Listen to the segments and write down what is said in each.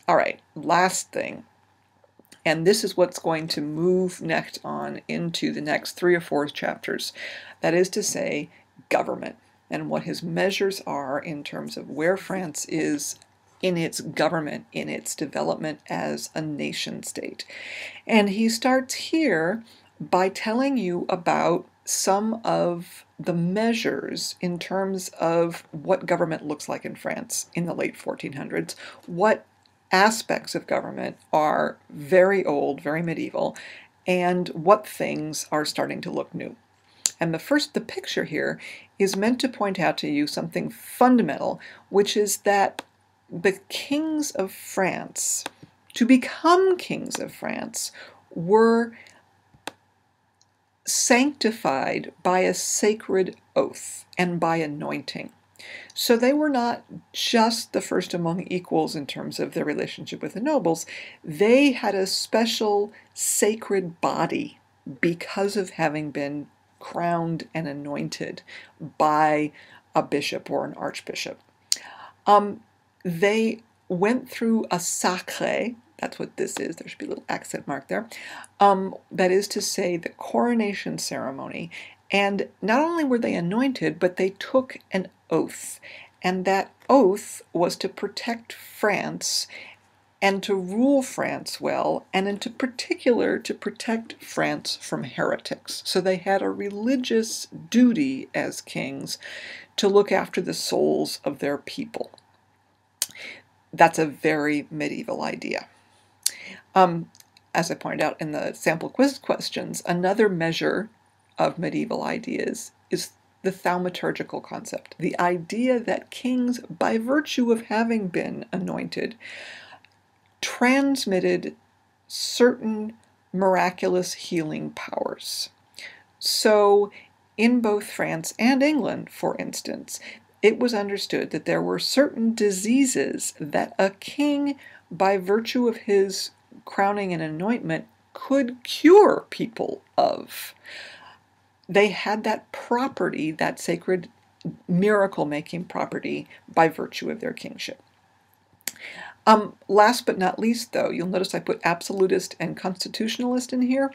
All right, last thing. And this is what's going to move Knecht on into the next 3 or 4 chapters. That is to say, government, and what his measures are in terms of where France is in its government, in its development as a nation state. And he starts here by telling you about some of the measures in terms of what government looks like in France in the late 1400s, what aspects of government are very old, very medieval, and what things are starting to look new. And the picture here is meant to point out to you something fundamental, which is that the kings of France, to become kings of France, were sanctified by a sacred oath and by anointing. So they were not just the first among equals in terms of their relationship with the nobles. They had a special sacred body because of having been crowned and anointed by a bishop or an archbishop. They went through a sacre. That's what this is. There should be a little accent mark there. That is to say, the coronation ceremony. And not only were they anointed, but they took an oath. And that oath was to protect France and to rule France well, and in particular to protect France from heretics. So they had a religious duty as kings to look after the souls of their people. That's a very medieval idea. As I pointed out in the sample quiz questions, another measure of medieval ideas is the thaumaturgical concept, the idea that kings, by virtue of having been anointed, transmitted certain miraculous healing powers. So in both France and England, for instance, it was understood that there were certain diseases that a king, by virtue of his crowning and anointment, could cure people of. They had that property, that sacred miracle-making property, by virtue of their kingship. Last but not least, though, you'll notice I put absolutist and constitutionalist in here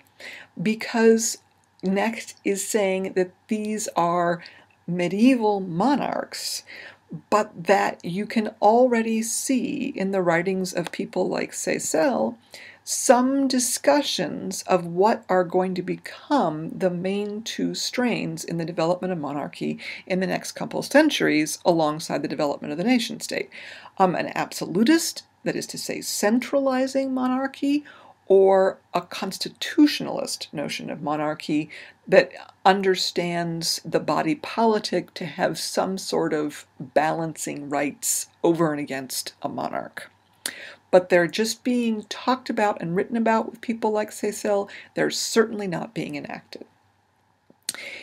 because Knecht is saying that these are medieval monarchs, but that you can already see in the writings of people like Seyssel some discussions of what are going to become the main 2 strains in the development of monarchy in the next couple centuries alongside the development of the nation state. An absolutist, that is to say centralizing monarchy, or a constitutionalist notion of monarchy that understands the body politic to have some sort of balancing rights over and against a monarch. But they're just being talked about and written about with people like Seyssel. They're certainly not being enacted.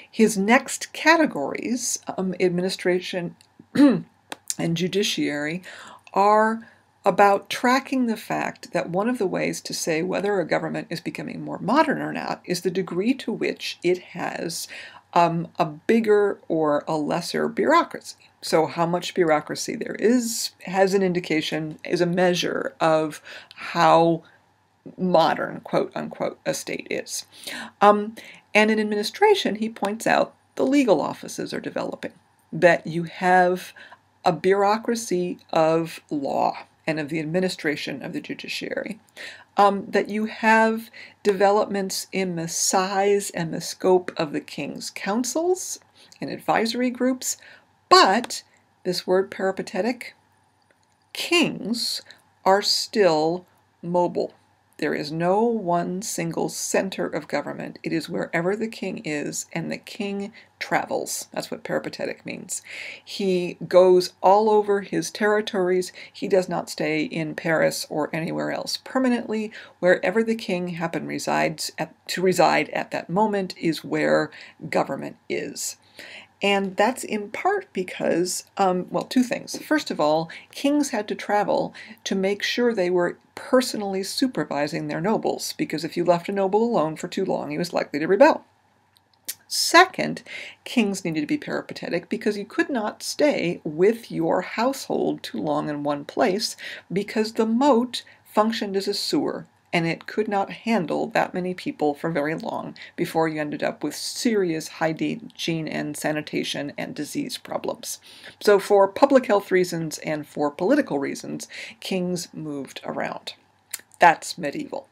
His next categories, administration and judiciary, are about tracking the fact that one of the ways to say whether a government is becoming more modern or not is the degree to which it has a bigger or a lesser bureaucracy. So how much bureaucracy there is has an indication, is a measure of how modern, quote unquote, a state is. And in administration, he points out the legal offices are developing, that you have a bureaucracy of law and of the administration of the judiciary, that you have developments in the size and the scope of the king's councils and advisory groups, but this word peripatetic, kings are still mobile. There is no one single center of government. It is wherever the king is, and the king travels. That's what peripatetic means. He goes all over his territories. He does not stay in Paris or anywhere else permanently. Wherever the king happens to reside at that moment is where government is. And that's in part because, well, 2 things. First of all, kings had to travel to make sure they were personally supervising their nobles, because if you left a noble alone for too long, he was likely to rebel. Second, kings needed to be peripatetic because you could not stay with your household too long in one place because the moat functioned as a sewer and it could not handle that many people for very long before you ended up with serious hygiene and sanitation and disease problems. So for public health reasons and for political reasons, kings moved around. That's medieval.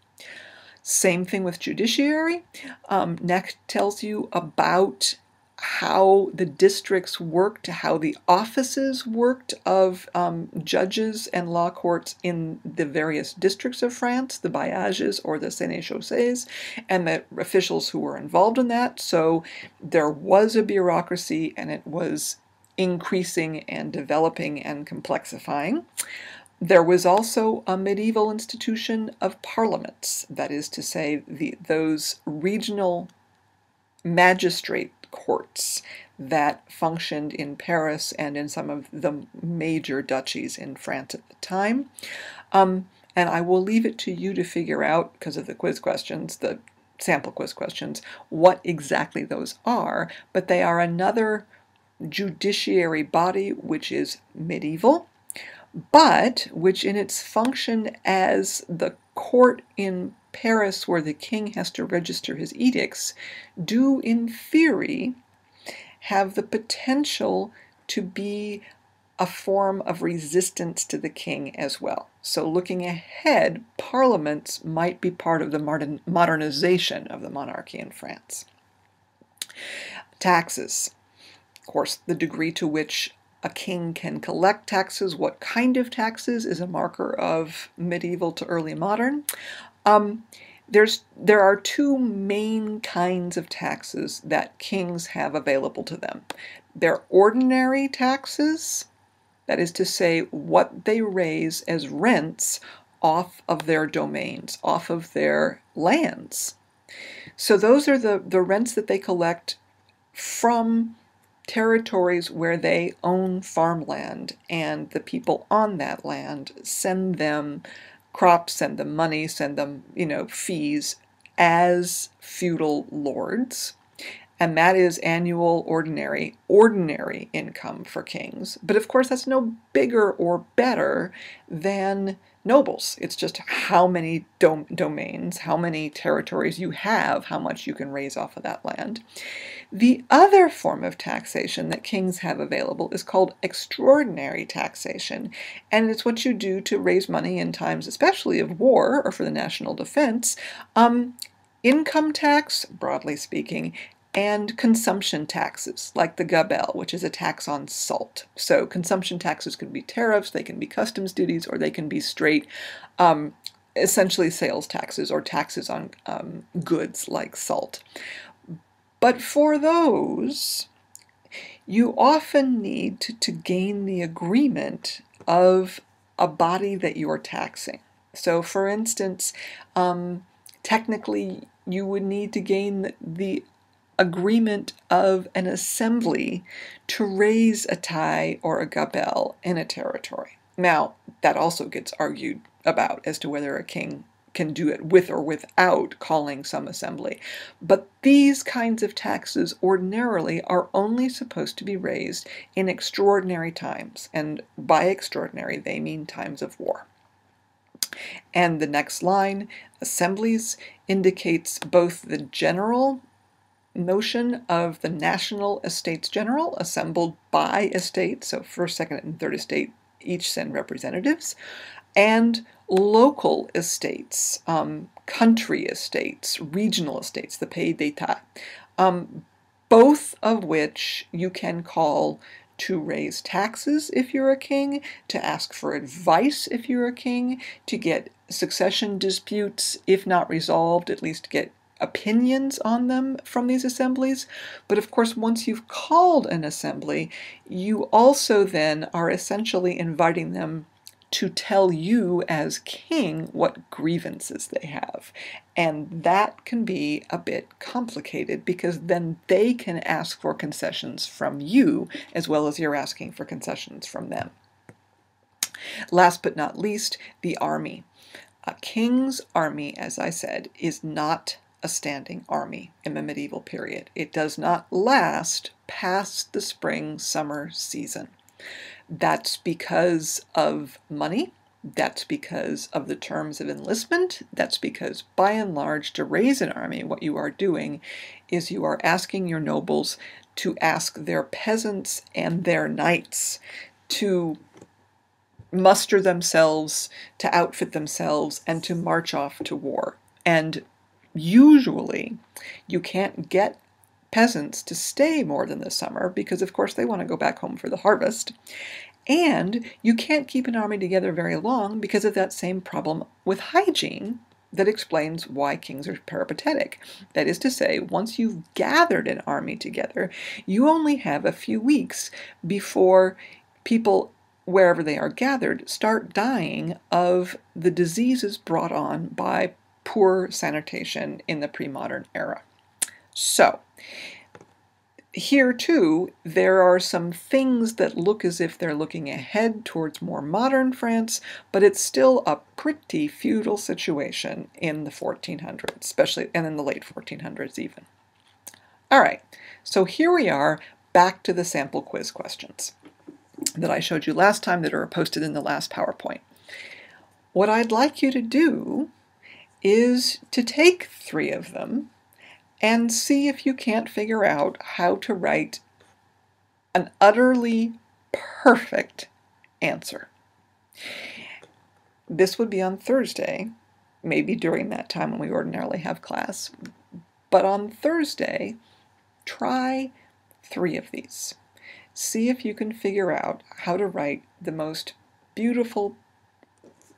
Same thing with judiciary. Knecht tells you about how the districts worked, how the offices worked of judges and law courts in the various districts of France, the bailliages or the sénéchaussées, and the officials who were involved in that. So there was a bureaucracy and it was increasing and developing and complexifying. There was also a medieval institution of parliaments, that is to say, those regional magistrate courts that functioned in Paris and in some of the major duchies in France at the time. And I will leave it to you to figure out, because of the quiz questions, the sample quiz questions, what exactly those are, but they are another judiciary body which is medieval, but which in its function as the court in Paris where the king has to register his edicts, do in theory have the potential to be a form of resistance to the king as well. So looking ahead, parliaments might be part of the modernization of the monarchy in France. Taxes. Of course, the degree to which a king can collect taxes, what kind of taxes, is a marker of medieval to early modern. There are two main kinds of taxes that kings have available to them. They're ordinary taxes, that is to say, what they raise as rents off of their domains, off of their lands. So those are the rents that they collect from territories where they own farmland, and the people on that land send them crops, send them money, send them, fees as feudal lords. And that is annual ordinary income for kings. But of course, that's no bigger or better than nobles. It's just how many domains, how many territories you have, how much you can raise off of that land. The other form of taxation that kings have available is called extraordinary taxation, and it's what you do to raise money in times especially of war or for the national defense. Income tax, broadly speaking, and consumption taxes, like the gabelle, which is a tax on salt. So consumption taxes can be tariffs, they can be customs duties, or they can be straight, essentially sales taxes or taxes on goods like salt. But for those, you often need to gain the agreement of a body that you are taxing. So for instance, technically you would need to gain the agreement of an assembly to raise a taille or a gabelle in a territory. Now, that also gets argued about as to whether a king can do it with or without calling some assembly. But these kinds of taxes ordinarily are only supposed to be raised in extraordinary times, and by extraordinary they mean times of war. And the next line, assemblies, indicates both the general notion of the national estates general, assembled by estates, so first, second, and third estate each send representatives, and local estates, country estates, regional estates, the pays d'etat, both of which you can call to raise taxes if you're a king, to ask for advice if you're a king, to get succession disputes, if not resolved, at least get opinions on them from these assemblies. But of course, once you've called an assembly, you also then are essentially inviting them to tell you as king what grievances they have. And that can be a bit complicated because then they can ask for concessions from you as well as you're asking for concessions from them. Last but not least, the army. A king's army, as I said, is not a standing army in the medieval period. It does not last past the spring-summer season. That's because of money. That's because of the terms of enlistment. That's because, by and large, to raise an army, what you are doing is you are asking your nobles to ask their peasants and their knights to muster themselves, to outfit themselves, and to march off to war. And usually, you can't get peasants to stay more than the summer because, of course, they want to go back home for the harvest. And you can't keep an army together very long because of that same problem with hygiene that explains why kings are peripatetic. That is to say, once you've gathered an army together, you only have a few weeks before people, wherever they are gathered, start dying of the diseases brought on by poor sanitation in the pre-modern era. So, here, too, there are some things that look as if they're looking ahead towards more modern France, but it's still a pretty feudal situation in the 1400s, especially, and in the late 1400s even. All right, so here we are, back to the sample quiz questions that I showed you last time that are posted in the last PowerPoint. What I'd like you to do is to take 3 of them and see if you can't figure out how to write an utterly perfect answer. This would be on Thursday, maybe during that time when we ordinarily have class, but on Thursday, try 3 of these. See if you can figure out how to write the most beautiful,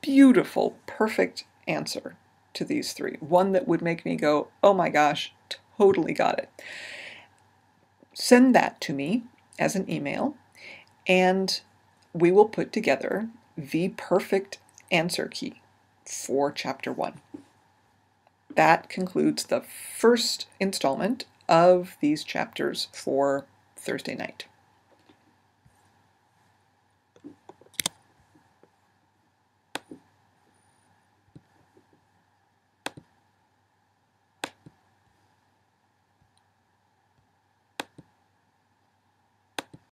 beautiful, perfect answer to these 3. One that would make me go, oh my gosh, totally got it. Send that to me as an email, and we will put together the perfect answer key for Chapter 1. That concludes the first installment of these chapters for Thursday night.